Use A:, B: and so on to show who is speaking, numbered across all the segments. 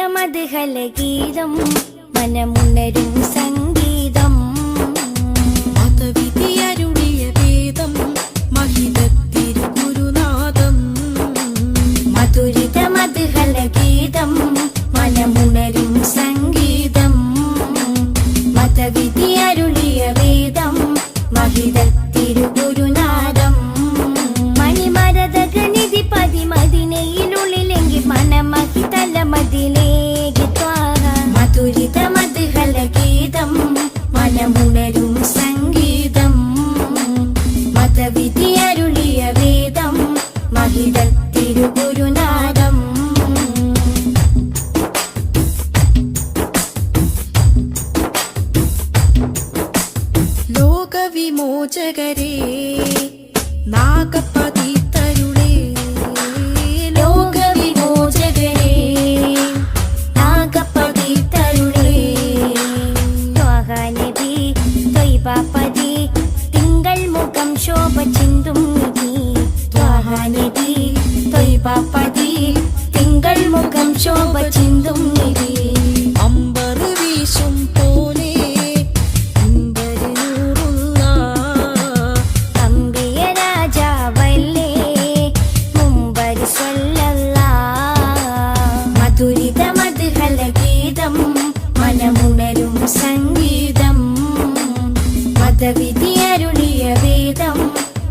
A: മധുഹലഗീതം മനമുണരും സംഗീതം
B: മതവിധിയരുളിയ വേദം മഹിതത്തിരുഗുരുനാഥം
A: മധുരിത മധുഹലഗീതം മനമുണരും സംഗീതം മതവിധിയരുളിയ വേദം മഹിതത്തിരുഗുരുനാഥം മണിമരതകനിധി പതിമതിനയിലുള്ളിലെങ്കിൽ മനമഹിതല മതിലേക്ക് ത്വാഹ മധുരിത മധുഹലഗീതം മനമുണരും സംഗീതം മതവിധിയരുളിയ വേദം മഹിതത്തിരുഗുരുനാഥം
B: ലോകവിമോചകരേ നാഗപതിതരുളേ
A: ലോകവിമോചകരേ നാഗപതിതരുളേ ത്വാഹ നബി ത്വയ്ബപതി തിങ്കൾ മുഖം ശോഭ ചിന്തും നിധി ത്വാഹ നബി ത്വയ്ബപതി തിങ്കൾ മുഖം ശോഭ ചിന്തും നിധി
B: അമ്പർ വീശും പോലെ അമ്പരനൂറുള്ള
A: അമ്പിയ രാജാവല്ലേ മുമ്പരി സ്വല്ലല്ലാഹ് മധുരിത മധുഹലഗീതം മനമുണരും സംഗീതം മതവിധിയരുളിയ വേദം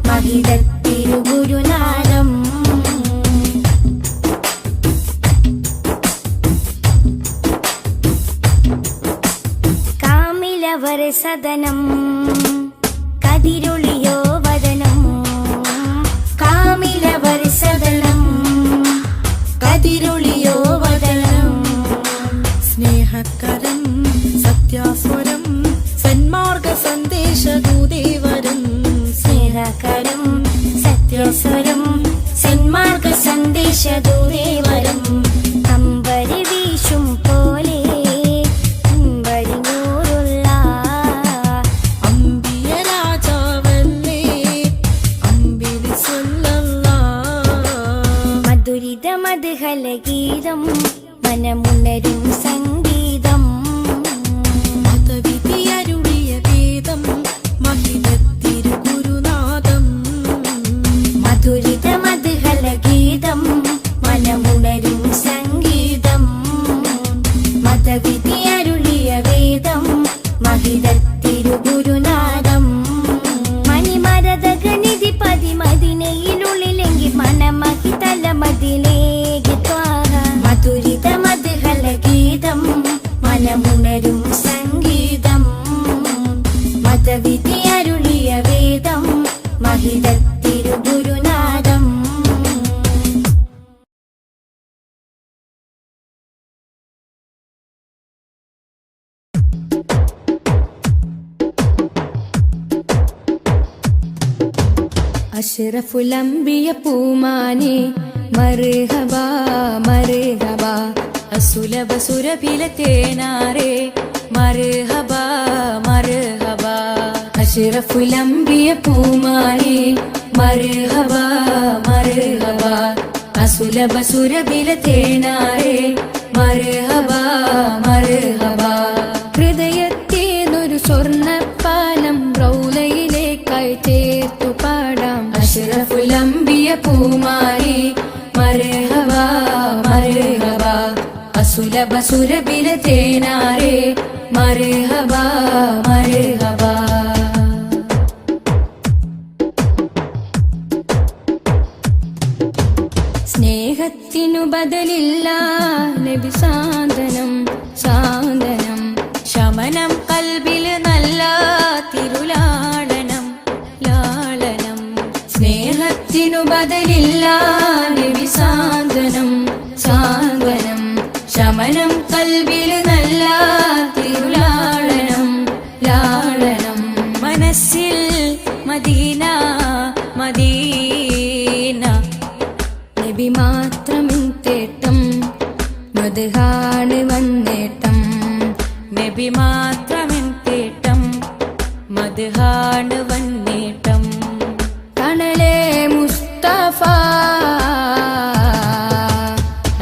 A: മഹിതത്തിരുഗുരുനാഥം കാമിലവർ സദനം കതിരൊളിയോ വദനം കാമിലവർ സദനം കതിരൊളിയോ വദനം
B: സ്നേഹകരം സത്യാസ്വരം സന്മാർഗ സന്ദേശദൂതേവരം
A: സ്നേഹകരം സത്യസ്വരം സന്മാർഗ സന്ദേശദൂതേവരം അമ്പരി വീശും പോലെ അമ്പരി നൂറുള്ള
B: അമ്പിയ രാജാവല്ലേ അമ്പിളി സ്വല്ലല്ലാഹ്
A: മധുരിത മധുഹലഗീതം മനമുണരും സംഗീതം
B: മതവിധിയരുളിയ വേദം മഹിതത്തിരുഗുരുനാഥം
A: മധുരിത മധുഹലഗീതം മനമുണരും സംഗീതം മതവിധിയരുളിയ വേദം മഹിതത്തിരുഗുരുനാഥം മണിമരതകനിധി പതിമതിനയിലുള്ളിലെങ്കിൽ മനമഹിതല മതിലേക്ക് ത്വാഹ മധുരിത മധുഹലഗീതം മനമുണരും സംഗീതം മതവിധിയരുളിയ വേദം മഹിതത്തിരുഗുരുനാഥം
C: അഷ്റഫുൽ അംബിയ പൂമാനെ മർഹബ മർഹബ അസുലഭ സുരഭില തേനാരെ മർഹബ മർഹബ അഷ്റഫുൽ അംബിയ പൂമാനെ മർഹബ മർഹബ അസുലഭ സുരഭില തേനാരെ മർഹബ മർഹബ ഹൃദയത്തേനൊരു സ്വർണ്ണപ്പാലം റൗലയിലേക്കായി ചേർത്തു പാടാം അഷ്റഫുൽ അംബിയ പൂമാരി മർഹബ മർഹബ അസുലഭ സുരഭില തേനാരെ മർഹബ മർഹബ സ്നേഹത്തിനു ബദലില്ല നബി സാന്ത്വനം സാന്ത്വനം ശമനം കൽബില് നല്ല തിരുലാളനം ലാളനം സ്നേഹത്തിനു ബദലില്ല നബി സാന്ത്വനം സാന്ത്വനം ശമനം കൽബില് നല്ല തിരുലാളനം ലാളനം മനസ്സിൽ മദീന മദീന നബി മാത്രമിൻ തേട്ടം മദ്ഹാണ് വന്നേട്ടം നബി മാത്രമിൻ തേട്ടം മദ്ഹാണ് വന്നേട്ടം തണലേ മുസ്തഫ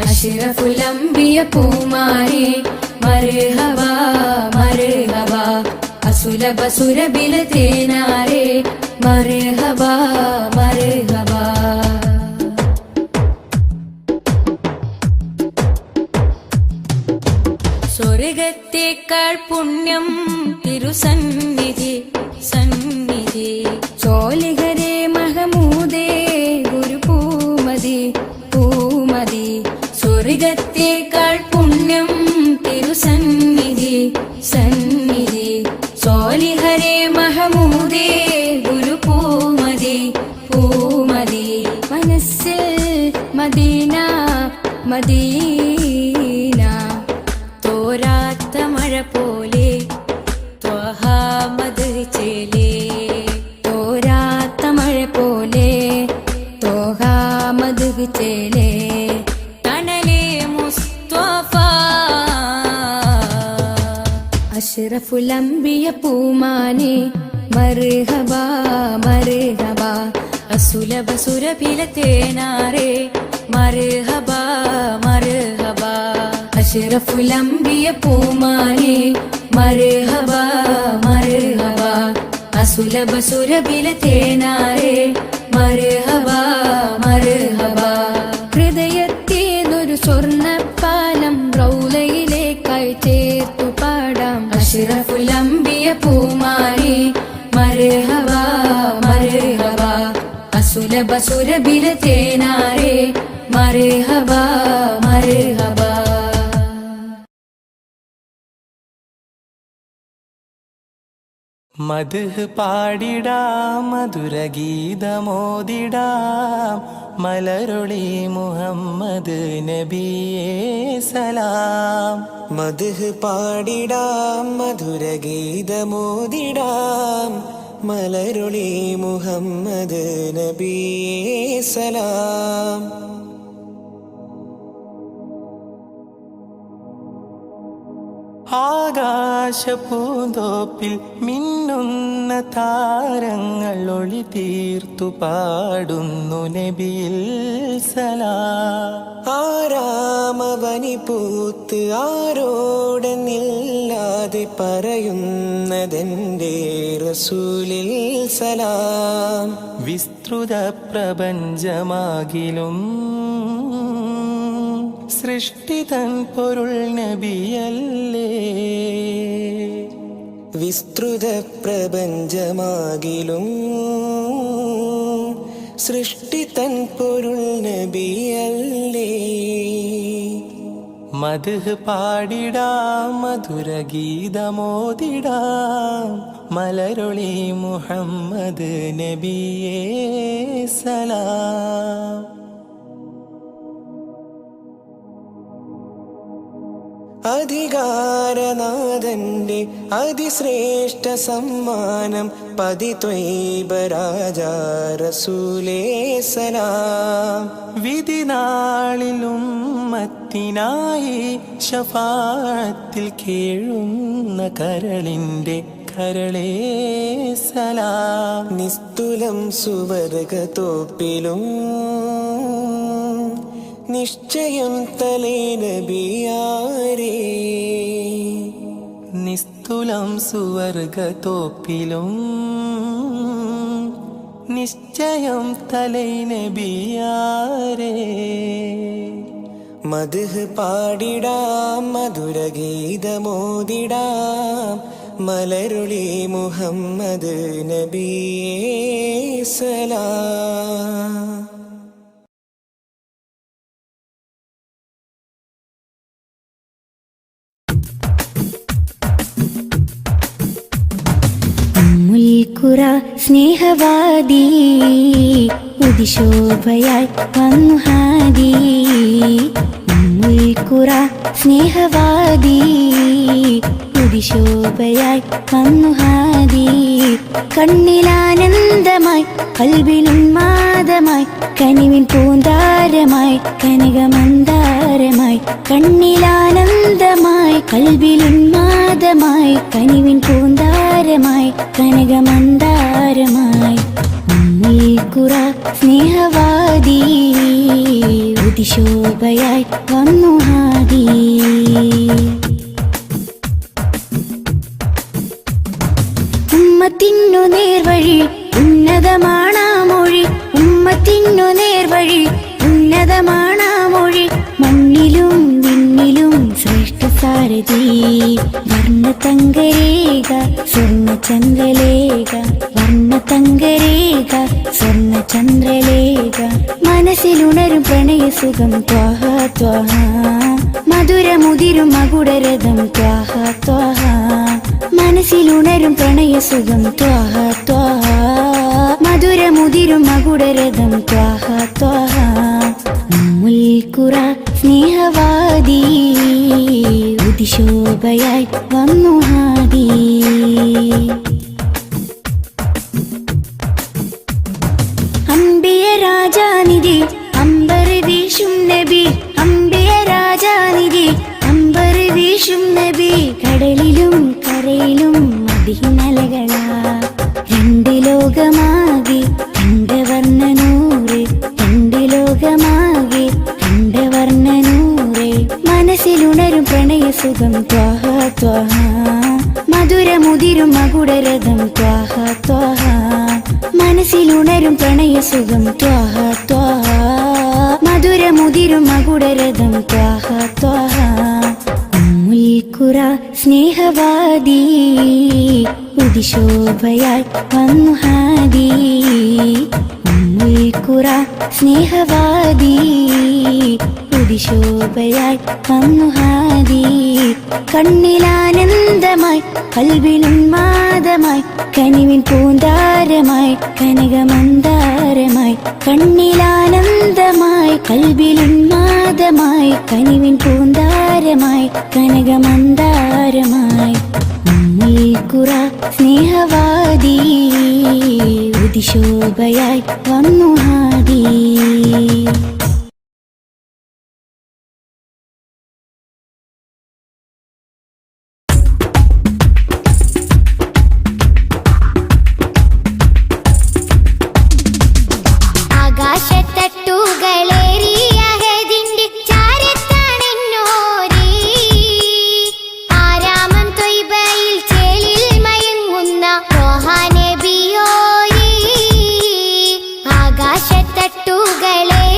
C: അഷ്റഫുൽ അംബിയ പൂമാ അസുലഭ സുരബില തേനാരേ മർഹബ മർഹബ. സ്വർഗത്തേക്കാൾ പുണ്യം തിരുസന്നിധി സന്നിധി. ചോലിഹരേ മഹമൂദേ ഗുരു പൂമതി പൂമതി. സ്വർഗത്തേക്കാൾ പുണ്യം തിരുസന്നിധി സന്നിധി. ചോലിഹരേ മഹമൂദേ ഗുരു പൂമതി പൂമതി. മനസ്സിൽ മദീന മദീന തോരാത്ത മഴ പോലെ ത്വഹാ മദ് ചേലേ. തോരാത്ത മഴ പോലെ ത്വഹാ മദ് ചേലേ. തണലേ മുസ്തഫ അഷ്റഫുൽ അംബിയ പൂമാനെ മർഹബ മർഹബ. അസുലഭ സുരഭില തേനാരേ മർഹബ മർഹബ. അഷ്റഫുൽ അംബിയ പൂമാനെ മർഹബ മർഹബ. അസുലഭ സുരഭില തേനാരേ മർഹബ മർഹബ. ഹൃദയത്തേതൊരു സ്വർണ്ണപ്പാലം റൗലയിലേക്കായി ചേർത്തു പാടാം. അഷ്റഫുൽ അംബിയ പൂമാനെ മർഹബ മർഹബ. അസുലഭ സുരഭില തേനാരേ മർഹബ മർഹബ.
D: മദ്ഹ് പാടിടാം മധുരഗീതമോദിടാം മലരൊളി മുഹമ്മദ് നബിയേ സലാം.
E: മദ്ഹ് പാടിടാം മധുരഗീതമോദിടാം മലരൊളി മുഹമ്മദ് നബിയേ സലാം.
D: ആകാശപൂന്തോപ്പിൽ മിന്നുന്ന താരങ്ങൾ ഒളി തീർത്തു പാടുന്നു നബിയിൽ സലാം.
E: ആരാമവനി പൂത്ത് ആരോടെന്നില്ലാതെ പറയുന്നതെന്റെ റസൂലിൽ സലാം.
D: വിസ്തൃത പ്രപഞ്ചമാകിലും സൃഷ്ടിതൻ പൊരുൾ നബിയല്ലേ.
E: വിസ്തൃത പ്രപഞ്ചമാകിലും സൃഷ്ടിതൻ പൊരുൾ നബിയല്ലേ.
D: മദ്ഹ് പാടിടാം മധുരഗീതമോദിടാം മലരൊളി മുഹമ്മദ് നബിയേ സലാം.
E: അധികാരനാഥന്റെ അതിശ്രേഷ്ഠ സമ്മാനം പതിത്വൈബ രാജാ റസൂലേ സലാം.
D: വിധി നാളിലും മത്തിനായി ശഫാഅത്തിൽ കേഴുന്ന കരളിന്റെ കരളേ സലാം.
E: നിസ്തുലം സുവർഗതോപ്പിലും നിശ്ചയം തലേ നബിയാരേ.
D: നിസ്തുലം സുവർഗതോപ്പിലും നിശ്ചയം തലൈ നബിയാരേ.
E: മദ്ഹ് പാടിടാം മധുരഗീതമോദിടാം മലരുളി മുഹമ്മദ് നബിയേ സലാം.
A: മുൽക്കുറ സ്നേഹവാദി ഉദിശോഭയായി വന്നു ഹാദി. മുൽക്കുറ സ്നേഹവാദി ഉദിശോഭയായി വന്നു ഹാദി. കണ്ണിലാനന്ദമായി കൽബിലുന്മാദമായി കനിവിൻ പൂന്താരമായി കനകമന്ദാരമായി. കണ്ണിലാനന്ദമായി കൽബിലുന്മാദമായി കനിവിൻ പൂന്താരമായി കനകമന്ദാരമായി. മുൽക്കുറ സ്നേഹവാദി ഉദിശോഭയായി വന്നു ഹാദി. ഉമ്മത്തിനു നേർവഴി ഉന്നതമാണാ മൊഴി, ഉമ്മത്തിനു നേർവഴി ഉന്നതമാണാ മൊഴി. മണ്ണിലും വിണ്ണിലും ശ്രേഷ്ഠ സാരഥി, വർണ്ണതങ്കരേഖ സ്വർണ്ണചന്ദ്രലേഖ, വർണ്ണതങ്കരേഖ സ്വർണ്ണചന്ദ്രലേഖ. മനസ്സിലുണരും പ്രണയസുഖം ത്വാഹ ത്വാഹ, മധുരമുതിരും മകുടരഥം ത്വാഹ ത്വാഹ. മനസ്സിലുണരും പ്രണയസുഖം ത്വാഹ ത്വാഹ, മധുരമുതിരും മകുടരഥം ത്വാഹ ത്വാഹ. ഉമ്മുൽ ഖുറ സ്നേഹവാദി, ഉദിശോഭയായി വന്നു ഹാദി. അംബിയ രാജാനിധി അമ്പർ വീശും നബി, അംബിയ രാജാനിധി അമ്പർ വീശും നബി. കടലിലും കരയിലും മദീനലകളാ, രണ്ട് ലോകമാകെ കണ്ടവർണ്ണനൂറ്, രണ്ട് ലോകമാകെ കണ്ടവർണ്ണനൂറ്. മനസ്സിലുണരും പ്രണയസുഖം ത്വാഹ ത്വാഹ, മധുരമുതിരും മകുടരഥം ത്വാഹ ത്വാഹ. മനസ്സിലുണരും പ്രണയസുഖം ത്വാഹ ത്വാഹ, മധുരമുതിരും മകുടരഥം ത്വാഹ ത്വാഹ. ഉമ്മുൽ ഖുറ സ്നേഹവാദി, ഉദിശോഭയായി വന്നു ഹാദി. ഉമ്മുൽ ഖുറ സ്നേഹവാദി, ഉദിശോഭയായി വന്നു ഹാദി. കണ്ണിലാനന്ദമായി കൽവിലുന്മാദമായി, കനിവിൻ പൂന്താരമായി കനകമന്ദാരമായി. കണ്ണിലാനന്ദമായി കൽവിലുന്മാദമായി, കനിവിൻ പൂന്താരമായി കനകമന്ദാരമായി. ഉമ്മുൽ ഖുറ സ്നേഹവാദി, ഉദിശോഭയായി വന്നു ഹാദി.
F: ആകാശത്തട്ടുകളെ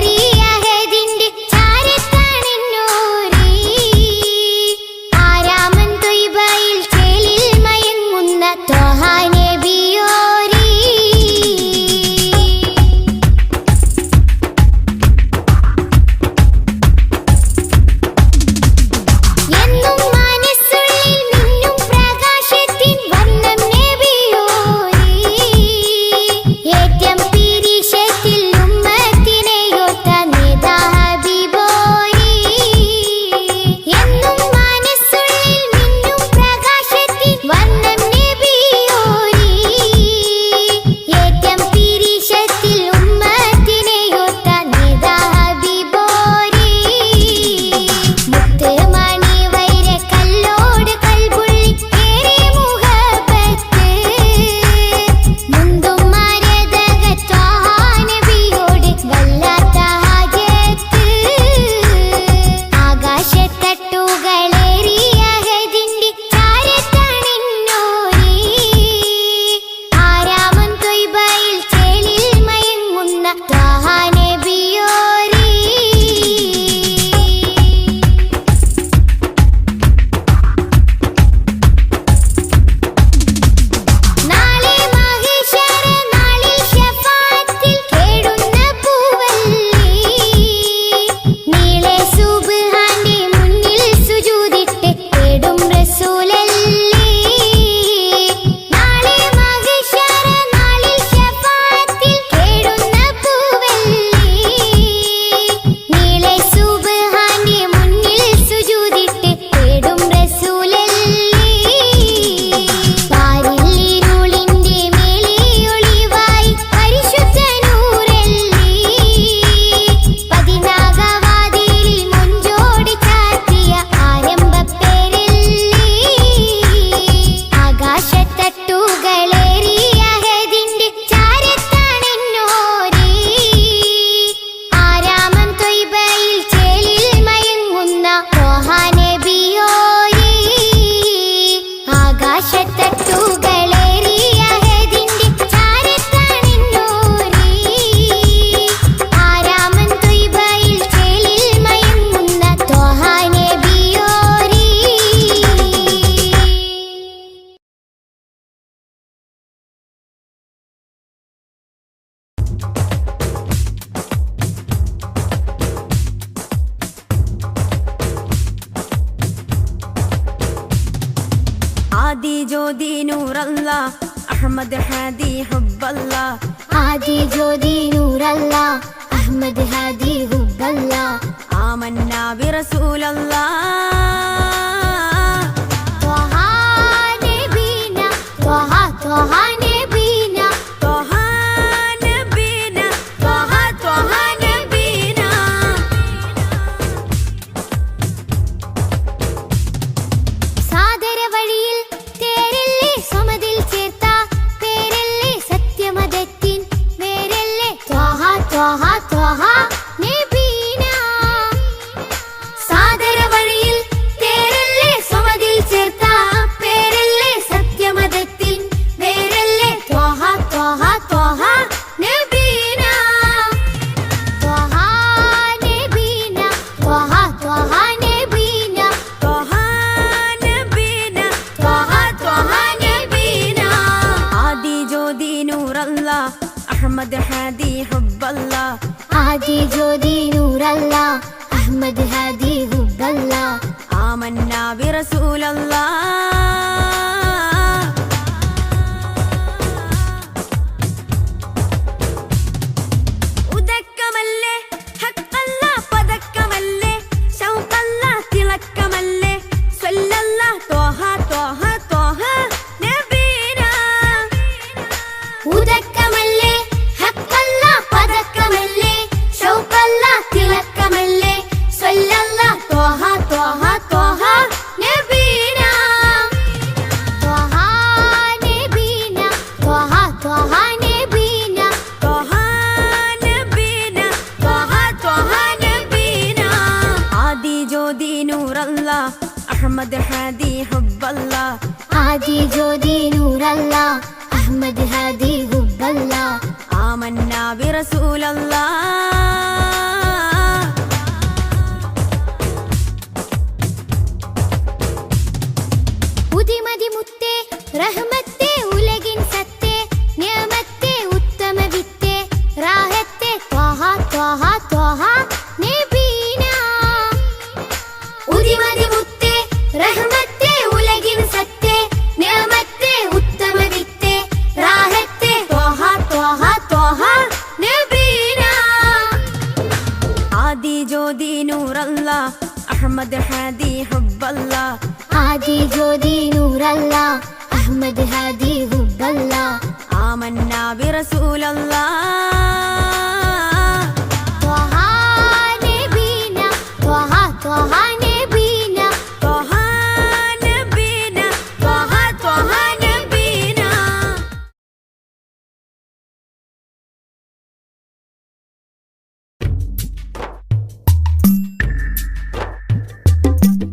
B: ജ്യോതി നൂറല്ല അഹമ്മദ് ഹാദി ഹുബ്ബല്ല
A: ആദി ജ്യോതി നൂറല്ല അഹമ്മദ് ഹാദി ഹുബ്ബല്ല
B: ആമന്നാ ബിറസൂലല്ലാ
A: ത്വഹ നബീന ത്വഹ ത്വഹ നബീന
B: ത്വഹ നബീന ത്വഹ ത്വഹ നബീന
A: സാദര വഴിയിൽ തേരല്ലേ സമതിൽ ചേർത്ത പേരല്ലേ സത്യമതത്തിൻ വേരല്ലേ ത്വഹ ത്വഹ ത്വഹ നബീന സാദര വഴിയിൽ തേരല്ലേ സമതിൽ ചേർത്ത പേരല്ലേ സത്യമതത്തിൻ വേരല്ലേ ത്വഹ ത്വഹ ത്വഹ നബീന ത്വഹ നബീന ത്വഹ ത്വഹ നബീന
B: ത്വഹ നബീന ത്വഹ ത്വഹ നബീന ആദി ജ്യോതി നൂറല്ല അഹമ്മദ് ഹാദി ഹുബ്ബല്ല
A: ആദി ജ്യോതി നൂറല്ല അഹമ്മദ് ഹാദി ഹുബ്ബല്ല
B: ആമന്നാ ബിറസൂലല്ലാ ഉദക്കമല്ലേ ഹഖല്ല പദക്കമല്ലേ ശൗഖല്ല തിളക്കമല്ലേ സ്വല്ലല്ല ത്വഹ ത്വഹ ത്വഹ നബീന
A: ഉദക്കമല്ലേ ഹഖല്ല പദക്കമല്ലേ ശൗഖല്ല തിളക്കമല്ലേ സ്വല്ലല്ല ത്വഹ ത്വഹ ത്വഹ നബീന ത്വഹ നബീന ത്വഹ ത്വഹ നബീന
B: ത്വഹ നബീന ത്വഹ ത്വഹ നബീന ആദി ജ്യോതി നൂറല്ല അഹമ്മദ് ഹാദി ഹുബ്ബല്ല
A: ആദി ജ്യോതി നൂറല്ല അഹമ്മദ് ഹാദി ഹുബ്ബല്ല
B: ആമന്നാ ബിറസൂലല്ലാ
A: ഉദിമതി മുത്തേ റഹ്മത്തേ ഉലകിൻ സത്തേ നിയമത്തേ ഉത്തമ വിത്തേ റാഹത്തേ ത്വഹ ത്വഹ ത്വഹ നബീന ഉദിമതി മുത്തേ റഹ്മത്തേ ഉലകിൻ സത്തേ നിയമത്തേ ഉത്തമ വിത്തേ റാഹത്തേ ത്വഹ ത്വഹ ത്വഹ നബീന
B: ആദി ജ്യോതി നൂറല്ല അഹമ്മദ് ഹാദി ഹുബ്ബല്ല
A: ആദി ജ്യോതി നൂറല്ല അഹമ്മദ് ഹാദി ഹുബ്ബല്ല
B: ആമന്നാ ബിറസൂലല്ലാ
A: ത്വഹ നബീന ത്വഹ ത്വഹ നബീന
B: ത്വഹ നബീന ത്വഹ ത്വഹ നബീന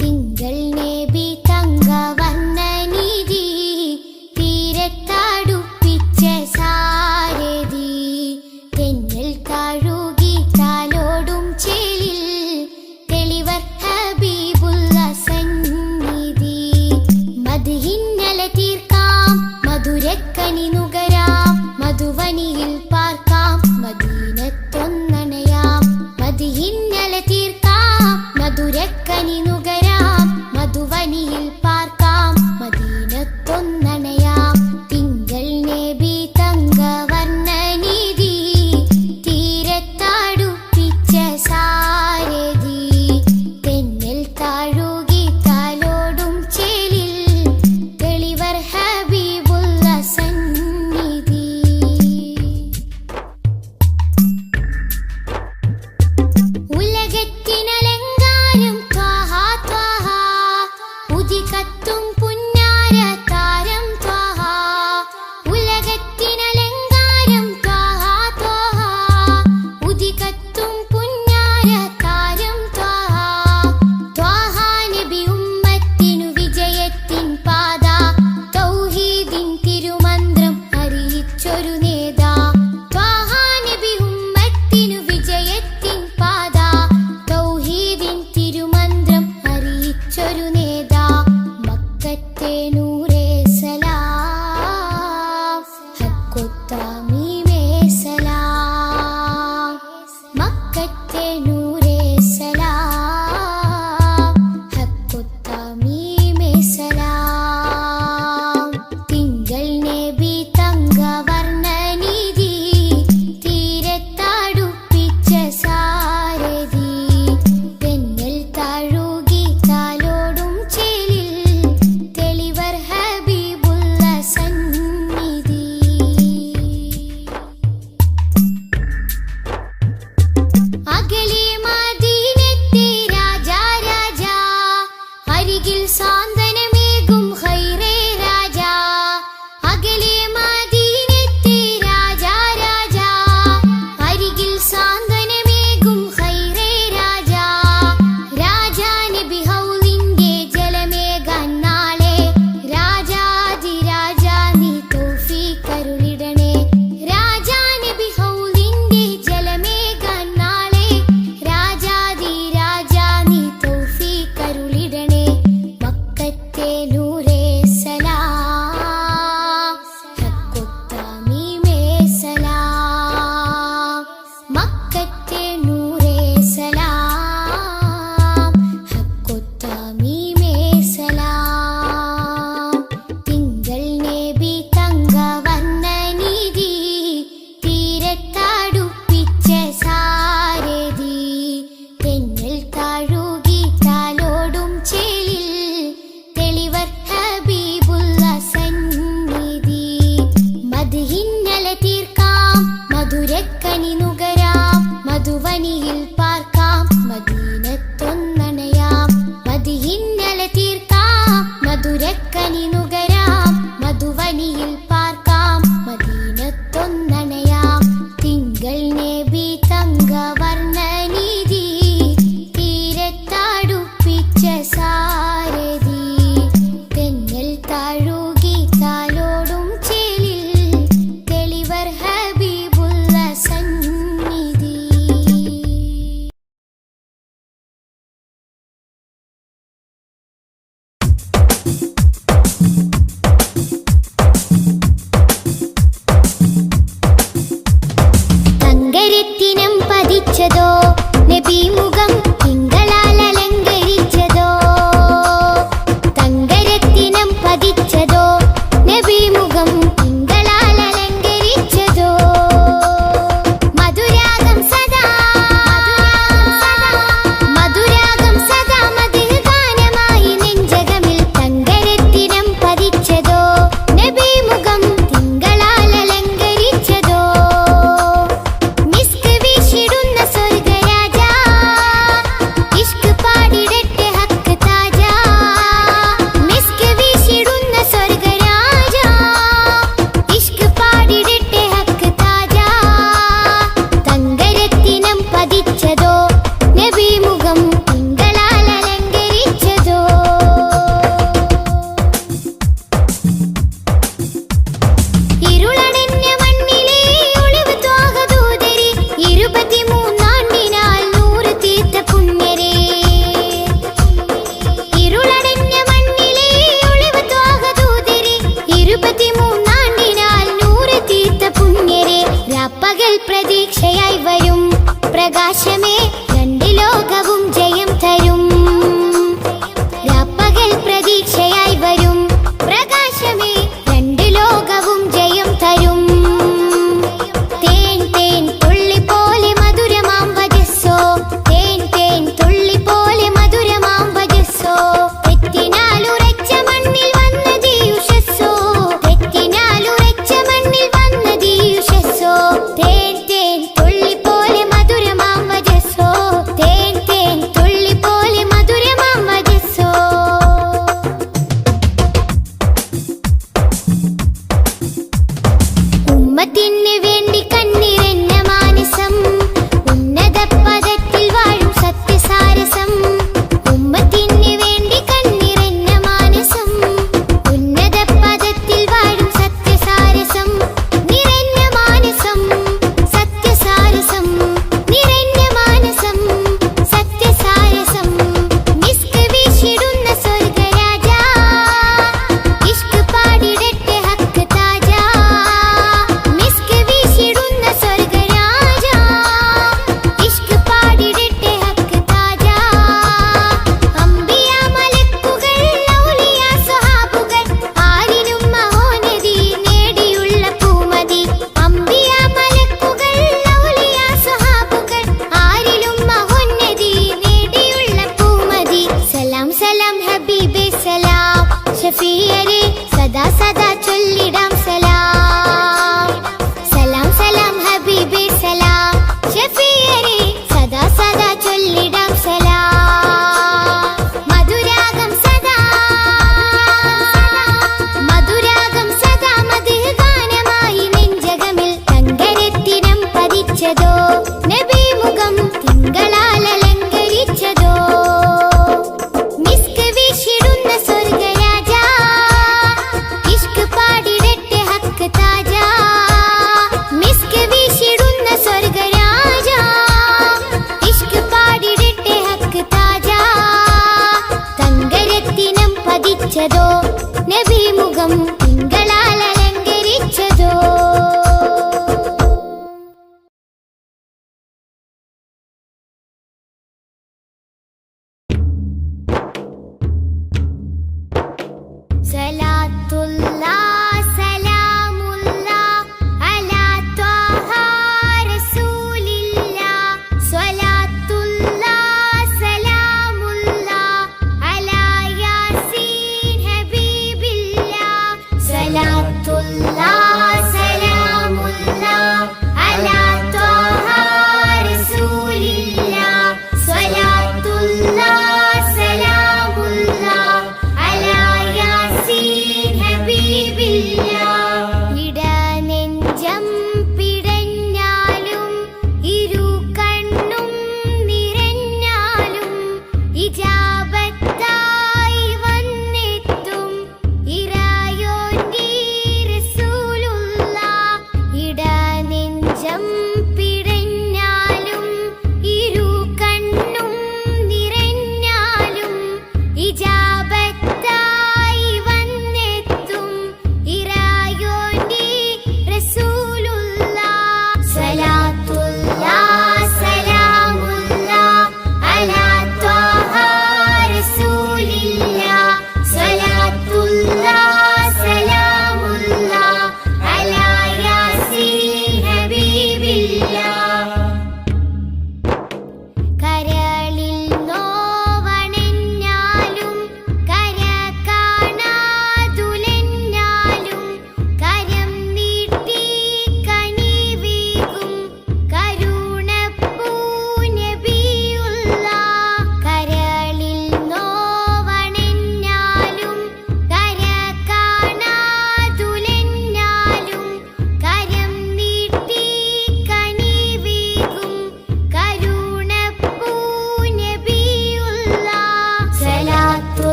A: തിങ്കൾ നബി തങ്കവർണ്ണ നിധി തീരത്തടുപ്പിച്ച സാരഥി തെന്നൽ താഴുകി താലോടും ചേലിൽ തെളിവർ ഹബീബുള്ള സന്നിധി മദ്ഹിന്നല തീർക്കാം മധുരക്കനി നുകരാം മധുവനിയിൽ പാർക്കാം മദീനത്തൊന്നണയാം മദ്ഹിന്നല തീർക്കാം മധുരക്കനി നുകരാം മധുവനിയിൽ പാർക്കാം മദീനത്തൊന്നണയാം തിങ്കൾ നബി തങ്കവർണ്ണ നിധി തീരത്തടുപ്പിച്ച സാരഥി തെന്നൽ താഴുകി താലോടും ചേലിൽ തെളിവർ ഹബീബുള്ള സന്നിധി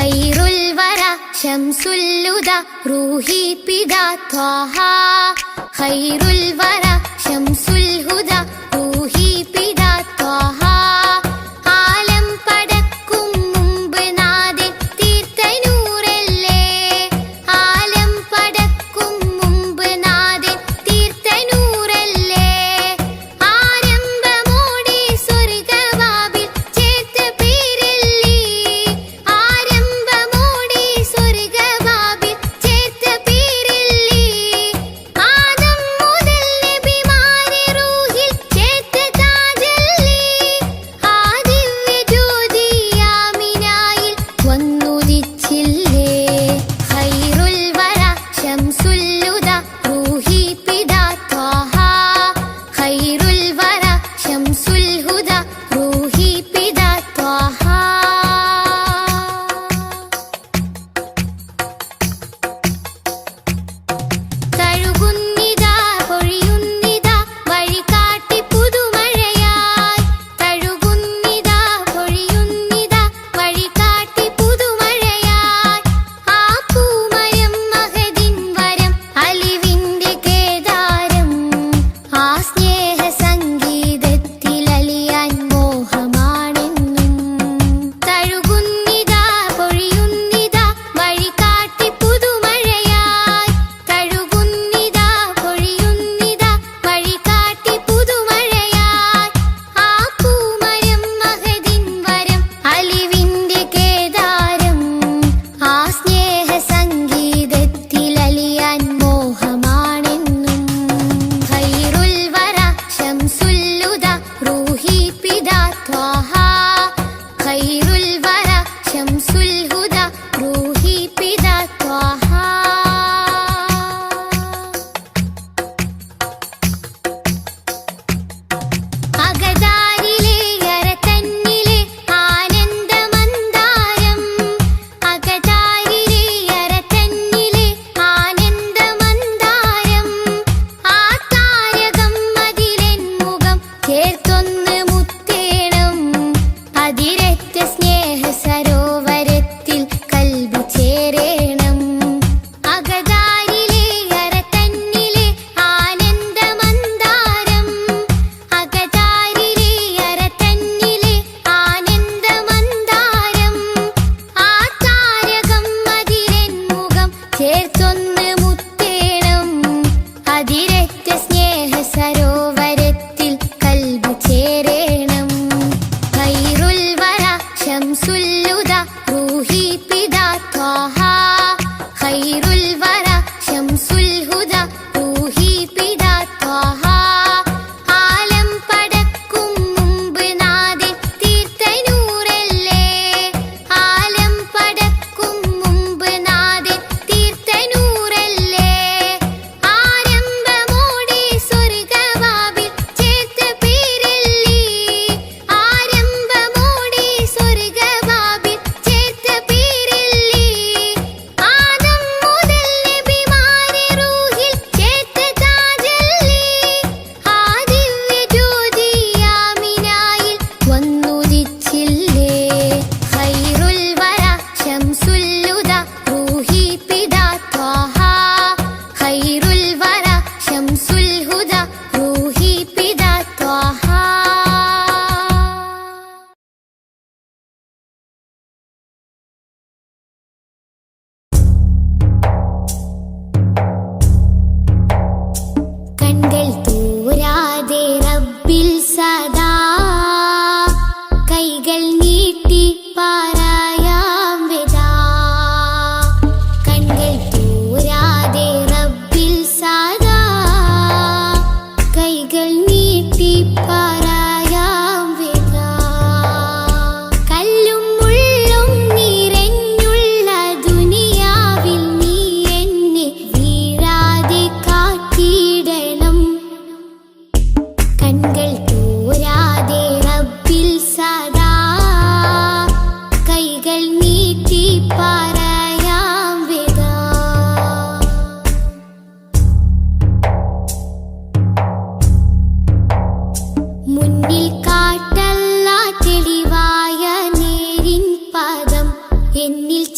A: ഖൈറുൽ വറ ശംസുൽ ഹുദ റൂഹി പിതാ ത്വാഹ ഖൈറുൽ വറ ശംസുൽ ഹുദ റൂഹി പിതാ ത്വാഹ ആലം പടക്കും മുമ്പ് നാഥൻ തീർത്ത നൂറല്ലേ ആലം പടക്കും മുമ്പ് നാഥൻ തീർത്ത നൂറല്ലേ ആരംഭമോടെ സ്വർഗവാതിൽ ചേർത്ത പേരല്ലേ ആരംഭമോടെ സ്വർഗവാതിൽ ചേർത്ത പേരല്ലേ ആദം മുതൽ നബിമാരെ റൂഹിൽ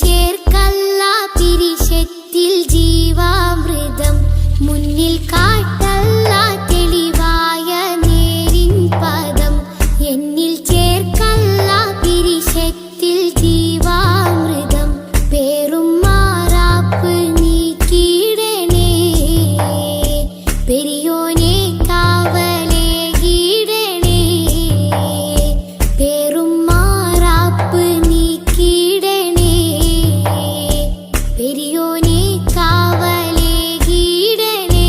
A: ചേർക്കല്ല പിരിശത്തിൽ ജീവാമൃതം മുന്നിൽ കാട്ടല്ല തെളിവായ നേരിൻ പദം എന്നിൽ ചേർക്കല്ല പിരിശത്തിൽ ജീവാമൃതം പേറും മാറാപ്പ് നീക്കിയിടണേ പെരിയോനെ കാവലേ കീടണേ പേറും മാറാപ്പ് നീക്കിയിടണേ പെരിയോനെ കാവലേ കീടണേ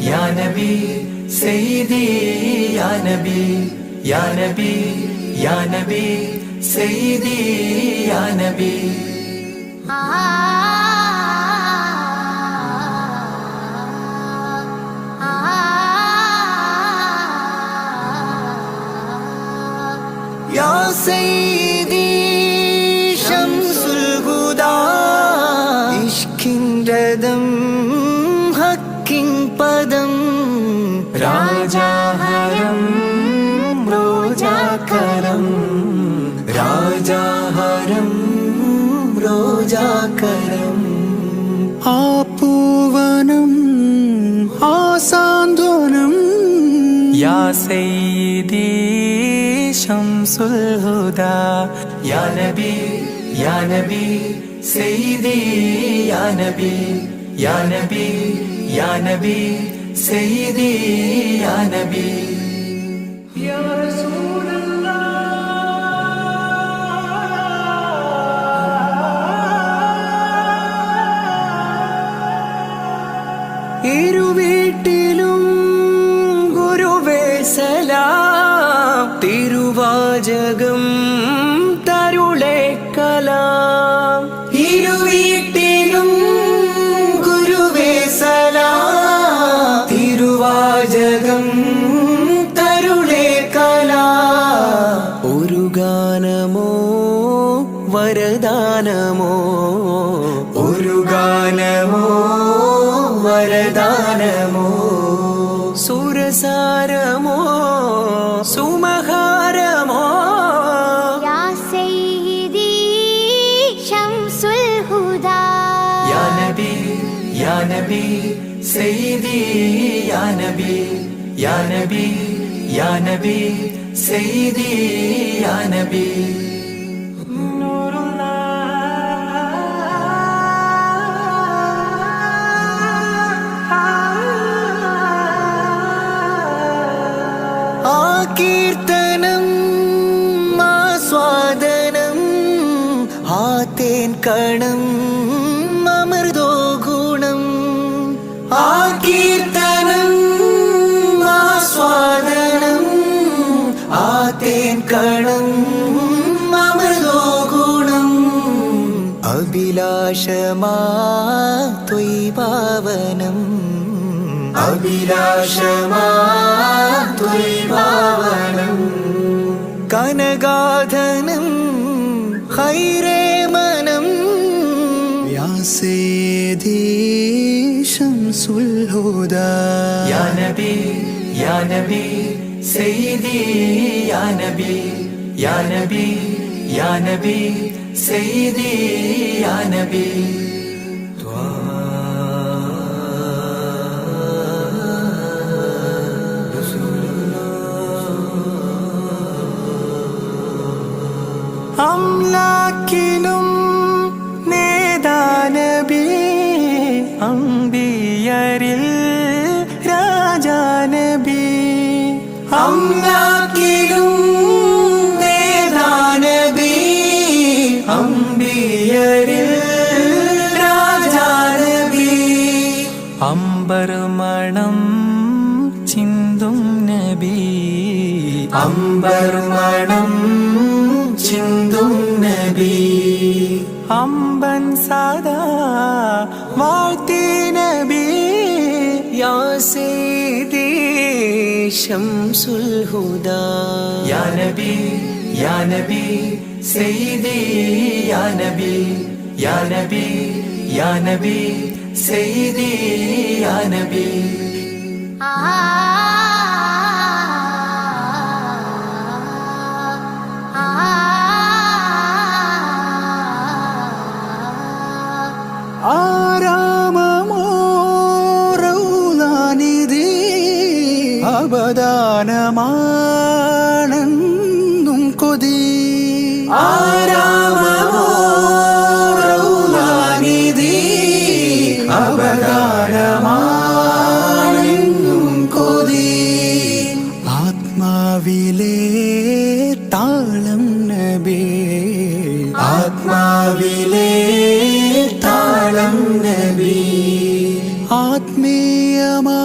D: യാ നബി സയ്യിദി യാ നബി യാ നബി യാ നബി സയ്യിദി യാ നബി യാ സയ്യിദി ശംസുൽ ഹുദാ ഇഷ്കിൻ രദം ഹക്കിൻ പദം രാജാഹരം റോജാകരം രാജാഹരം റോജാകരം ആ പൂവനം ആ സാന്ത്വനം യാ സയ്യിദി ശംസുൽ ഹുദാ യാ നബി യാ നബി സയ്യിദി യാ നബി യാ നബി യാ നബി സയ്യിദി യാ നബി യാ ഇരുവീട്ടിലും ഗുരുവേ സലാം തിരുവാചകം തരുളേ കലാം ഇരുവീട്ടിലും ഗുരുവേ സലാം തിരുവാചകം തരുളേ കലാം ഒരു ഗാനമോ വരദാനമോ ഒരു ഗാനമോ വരദാനമോ സുരസാരമോ സുമഹാരമോ
A: യാ സയ്യിദി ശംസുൽ ഹുദാ
D: യാ നബി യാ നബി സയ്യിദി യാ നബി യാ നബി യാ നബി സയ്യിദി യാ നബി കീർത്തനം ആസ്വാദനം ആ തേൻ കണം അമൃതോ ഗുണം ആ കീർത്തനം ആസ്വാദനം ആ തേൻ കണം അമൃതോ ഗുണം അഭിലാഷമാ ത്വയ്പാവനം അഭിലാഷമാ ത്വയ്പാവനം കനകാധനം ഖൈറേ മനം യാ സയ്യിദി ശംസുൽ ഹുദാ യാ നബി യാ നബി സയ്യിദി യാ നബി യാ നബി യാ നബി സയ്യിദി യാ നബി അംലാക്കിലും നേദാനബി അംബിയരിൽ രാജാനബി അംലാക്കിലും നേദാനബി അംബിയരിൽ രാജാനബി അംബർമണം ചിന്തും നബി അംബർമണം ചിന്തും നബി അമ്പൻ സദാ വാഴ്ത്തി നബി യാ സയ്യിദി ശംസുൽ ഹുദാ യാ നബി യാ നബി സയ്യിദി യാ നബി യാ നബി യാ നബി സയ്യിദി യാ നബി ആരാമമോ റൗലാനിധി അബദാനമാണെന്നും കൊതി ആരാമമോ റൗലാനിധി അബദാനമാണെന്നും കൊതി ആത്മാവിലെ താളം നബി ആത്മാവിലെ താളം നബി ആത്മീയമാ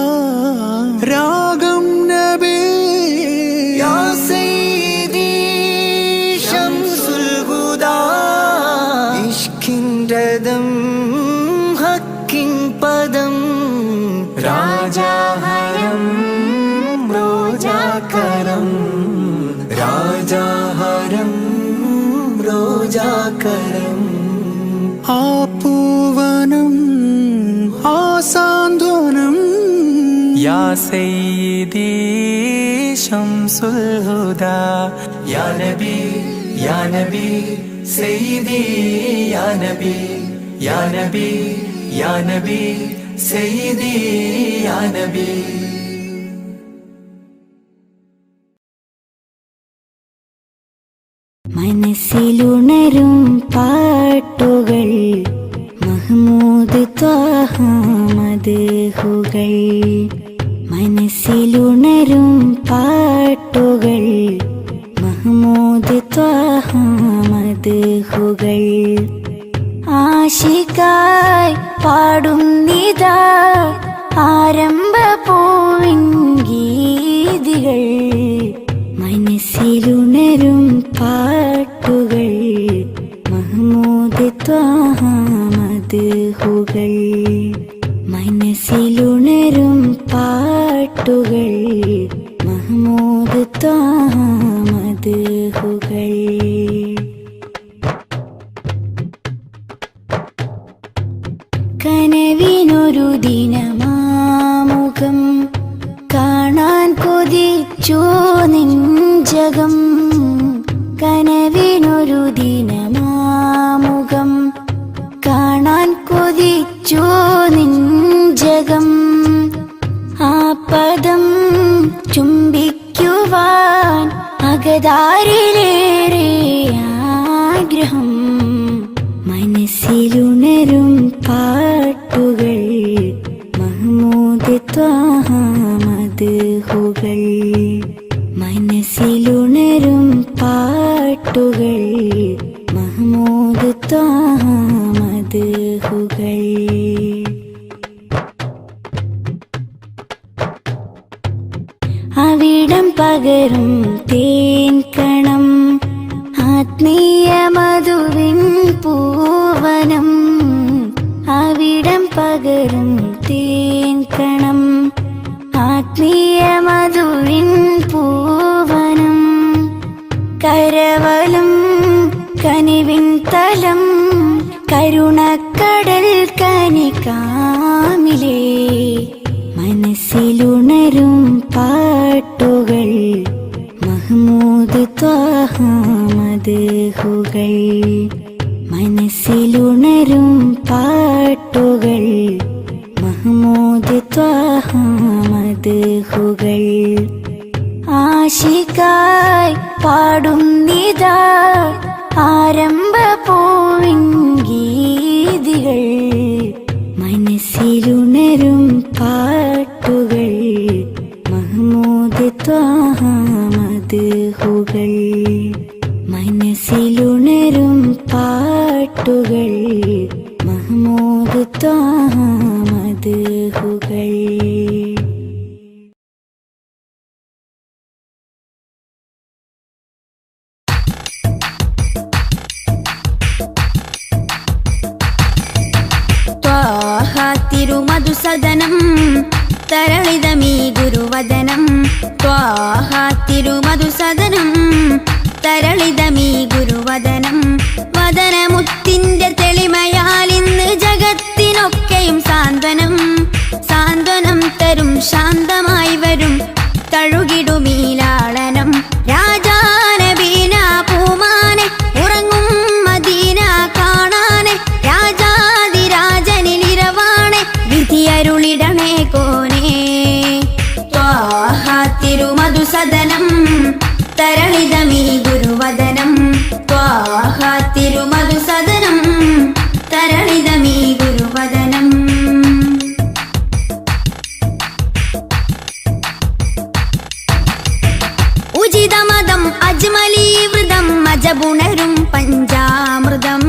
E: പൂജാകരം
D: ആ പൂവനം ആ സാന്ത്വനം
E: യാ സയ്യിദി ശംസുൽ ഹുദാ യാ നബി യാ നബി സയ്യിദി യാ നബി യാ നബി യാ നബി സയ്യിദി യാ നബി.
A: മനസ്സിലുണരും പാട്ടുകൾ മഹ്മൂദ് ത്വാഹ മദ്ഹുകൾ. മനസ്സിലുണരും പാട്ടുകൾ മഹ്മൂദ് ത്വാഹ മദ്ഹുകൾ. ആശിക്കായി പാടുന്നിതാ ആരംഭ പൂവിൻ ഗീതികൾ. മനസ്സിലുണരും പാട്ടുകൾ മഹ്മൂദ് ത്വാഹ മദ്ഹുകൾ. മനസ്സിലുണരും പാട്ടുകൾ മഹ്മൂദ് ത്വാഹ മദ്ഹുകൾ. കനവിനൊരു ദിനമാമുഖം കാണാൻ കൊതിച്ചു നെഞ്ചകം. കനവിനൊരു ദിനമാമുഖം കാണാൻ കൊതിച്ചു നെഞ്ചകം. ആ പദം ചുംബിക്കുവാൻ അകതാരിലേറെ ആഗ്രഹം. മനസ്സിലുണരും പാട്ടുകൾ മഹ്മൂദ് ത്വാഹ മദ്ഹുകൾ. മനസ്സിലുണരും പാട്ടുകൾ മഹ്മൂദ് ത്വാഹ മദ്ഹുകൾ. അവിടം പകരും തേൻ കണം ആത്മീയ മധുവിൻ പൂവനം. അവിടം പകരും തേൻ കണം ആത്മീയ മധുവിൻ പൂവനം. കരവലും കനിവിൻ തലം കരുണക്കടൽ കനികാമിലേ. മനസ്സിലുണരും പാട്ടുകൾ മഹ്മൂദ് ത്വാഹ മദ്ഹുകൾ. മനസ്സിലുണരും പാട്ടുകൾ മഹ്മൂദ് ത്വാഹ മദ്ഹുകൾ. ആശിക്കായി പാടുന്നിതാ ആരംഭ പൂവിൻ ഗീതികൾ. മനസ്സിലുണരും പാട്ടുകൾ മഹ്മൂദ് ത്വാഹ മദ്ഹുകൾ. മനസ്സിലുണരും പാട്ടുകൾ മഹ്മൂദ് ത്വാഹ മദ്ഹുകൾ.
B: ത്വാഹ തിരുമധുസദനം തരളിതമീ ഗുരുവദനം. ത്വാഹ തിരുമധുസദനം തരളിതമീ ഗുരുവദനം. വദനമുത്തിന്റെ തെളിമയാൽ ഇന്ന് ജഗത്തിനൊക്കെയും സാന്ത്വനം. സാന്ത്വനം തരും ശാന്തമായി വരും തഴുകിടുമീലാളനം. രാജാനബീന പൂമാനെ ഉറങ്ങും മദീന കാണാനെ. രാജാതിരാജനിലിരവാണെ വിധിയരുളിടണേ കോനേ. ത്വാഹ തിരുമധുസദനം തരളിതമീ ഗുരുവദനം. ത്വാഹ തിരുമധുസദനം തരളിതമീ ഗുരുവദനം. ഉചിതമതം അജ്മലീവൃതം അജബുണരും പഞ്ചാമൃതം.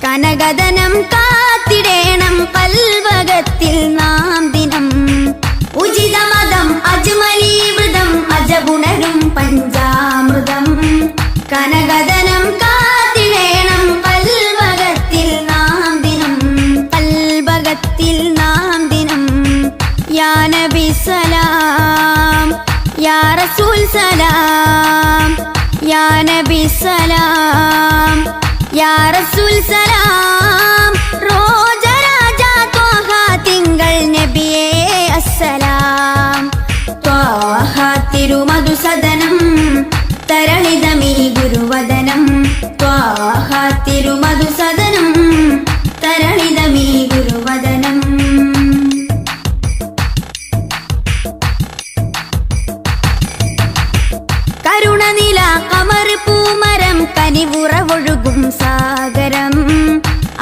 B: കനകദനം കാത്തിടേണം കൽവകത്തിൽ നാം ദിനം. ഉചിതമതം അജ്മലീവൃതം അജബുണരും പഞ്ചാമൃതം. കനകദനം കാത്തിടേണം കൽവകത്തിൽ നാം ദിനം. കൽവകത്തിൽ നാം ദിനം. യാ നബി സലാം യാ റസൂൽ സലാം. യാ നബി സലാം യാ റസൂൽ സലാം റോജരാജ ത്വാഹ തിങ്കൾ നബിയേ അസ്സലാം ത്വാഹ തിരുമധുസദനം തരളിതമീ ഗുരുവദനം ത്വാഹ തിരുമധുസദനം തരളിതമീ ഗുരുവദനം കരുണനില കമർ പൂമരം കനിവുറവൊഴുകും സാഗരം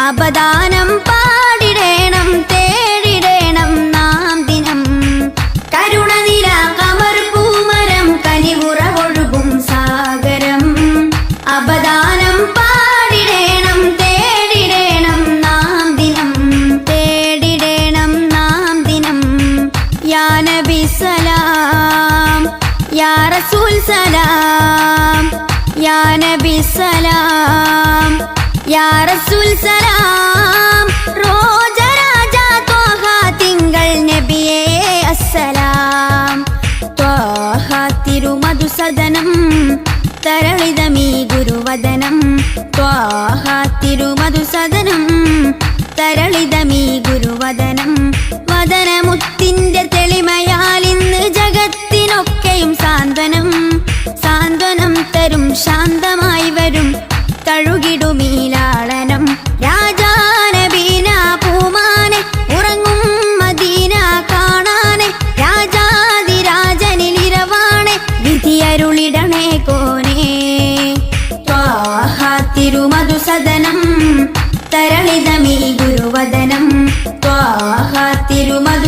B: അപദാനം പാടിടേണം തേടിടേണം നാം ദിനം കരുണനില കമർ പൂമരം കനിവുറവൊഴുകും സാഗരം അപദാനം പാടിടേണം തേടിടേണം നാം ദിനം തേടിടേണം നാം ദിനം യാ നബി സലാം യാ റസൂൽ സലാം യാ നബി സലാം യാ റസൂൽ സലാം റോജരാജ ത്വാഹ തിങ്കൾ നബിയേ അസ്സലാം ത്വാഹ തിരുമധുസദനം തരളിതമീ ഗുരുവദനം ത്വാഹ തിരുമധുസദനം തരളിതമീ ഗുരുവദനം വദനമുത്തിന്റെ തെളിമയാൽ ഇന്ന് ജഗത്തിനൊക്കെയും സാന്ത്വനം സാന്ത്വനം തരും ശാന്തമായി വരും തഴുകിടുമീലാളനം രാജാനബീന പൂമാനെ ഉറങ്ങും മദീന കാണാനെ രാജാതിരാജനിലിരവാണെ വിധിയരുളിടണേ കോനേ ത്വാഹ തിരുമധുസദനം തരളിതമീ ഗുരുവദനം ത്വാഹ തിരുമധു